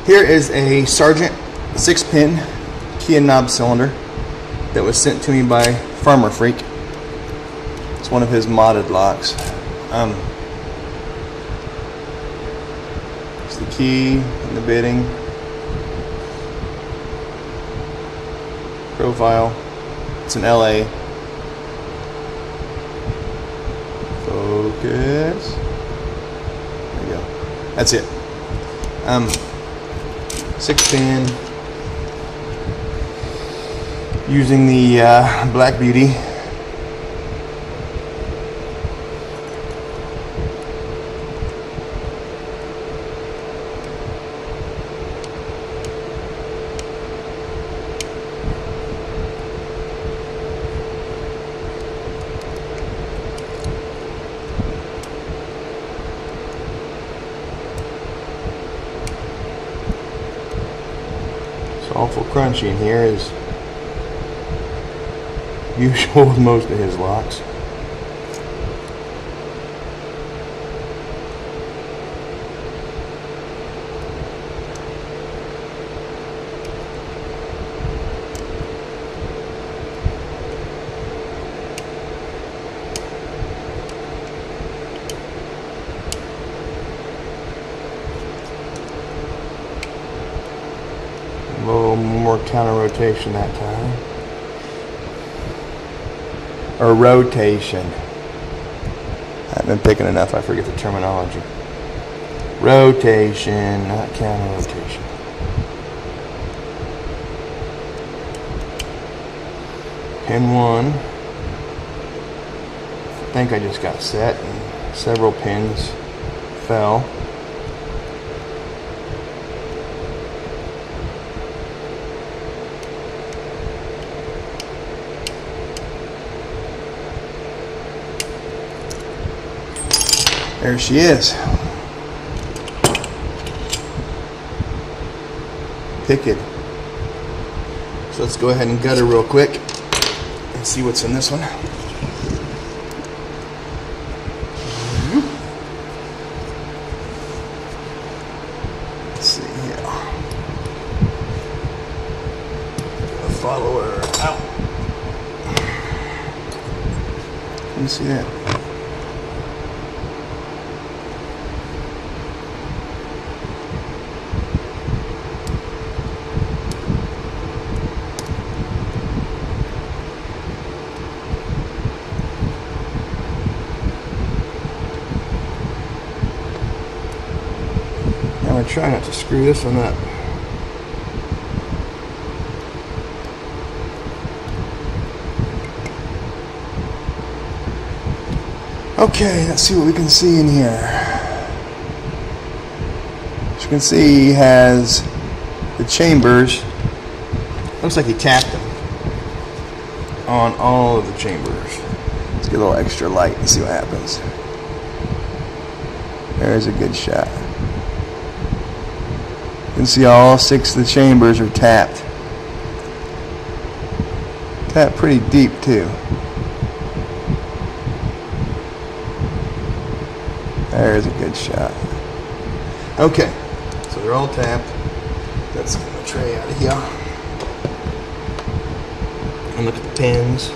Here is a Sargent 6-pin key and knob cylinder that was sent to me by FarmerFreak. It's one of his modded locks. It's the key and the bitting, profile. It's an LA. Focus. There you go. That's it. 6-pin using the Black Beauty. Awful crunchy in here, is usual with most of his locks. A little more counter rotation that time. Or rotation. I've been picking enough, I forget the terminology. Rotation, not counter rotation. Pin 1. I think I just got set and several pins fell. There she is. Picked. So let's go ahead and gut her real quick and see what's in this one. Let's see here. Follow her out. Let me see that. I'm going to try not to screw this one up. Okay, let's see what we can see in here. As you can see, he has the chambers. Looks like he tapped them on all of the chambers. Let's get a little extra light and see what happens. There's a good shot. You can see all 6 of the chambers are tapped. Tapped pretty deep too. There's a good shot. Okay, so they're all tapped. Let's get the tray out of here. And look at the pins.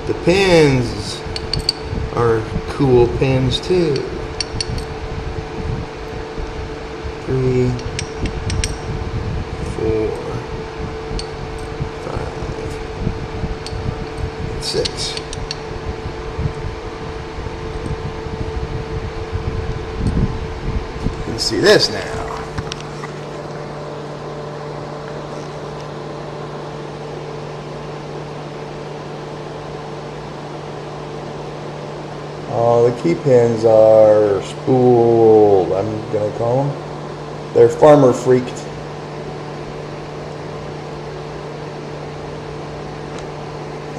The pins are cool pins too. 3, 4, 5, 6. You can see this now. All the key pins are spooled, I'm going to call them. They're FarmerFreaked.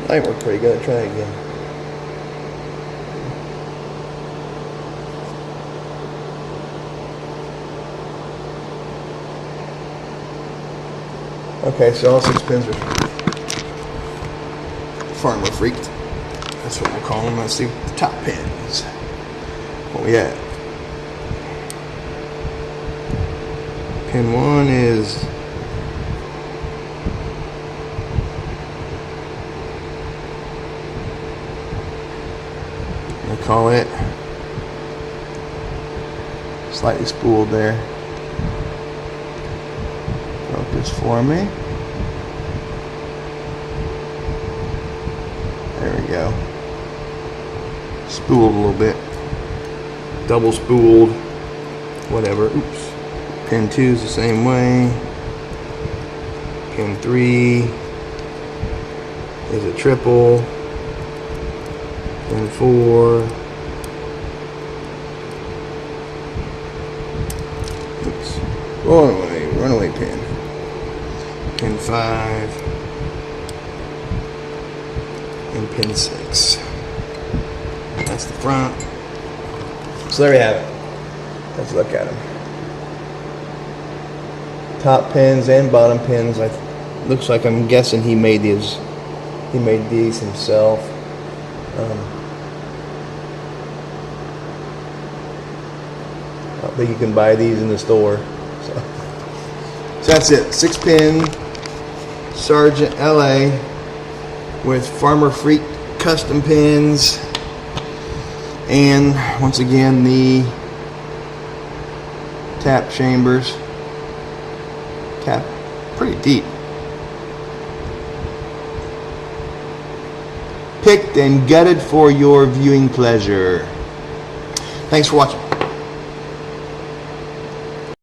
That worked pretty good. Try it again. Okay, so all 6 pins are FarmerFreaked. That's what we'll call them. Let's see the top pins. What we at? Pin 1 is I call it slightly spooled there. Focus for me. There we go. Spooled a little bit. Double spooled. Whatever. Oops. Pin 2 is the same way. Pin 3 is a triple. Pin 4. Oops. Runaway pin. Pin 5. And pin 6. That's the front. So there we have it. Let's look at them. Top pins and bottom pins. Looks like, I'm guessing he made these. He made these himself. I don't think you can buy these in the store. So that's it. 6-pin Sargent LA with FarmerFreak custom pins, and once again the tap chambers. Tap pretty deep. Picked and gutted for your viewing pleasure. Thanks for watching.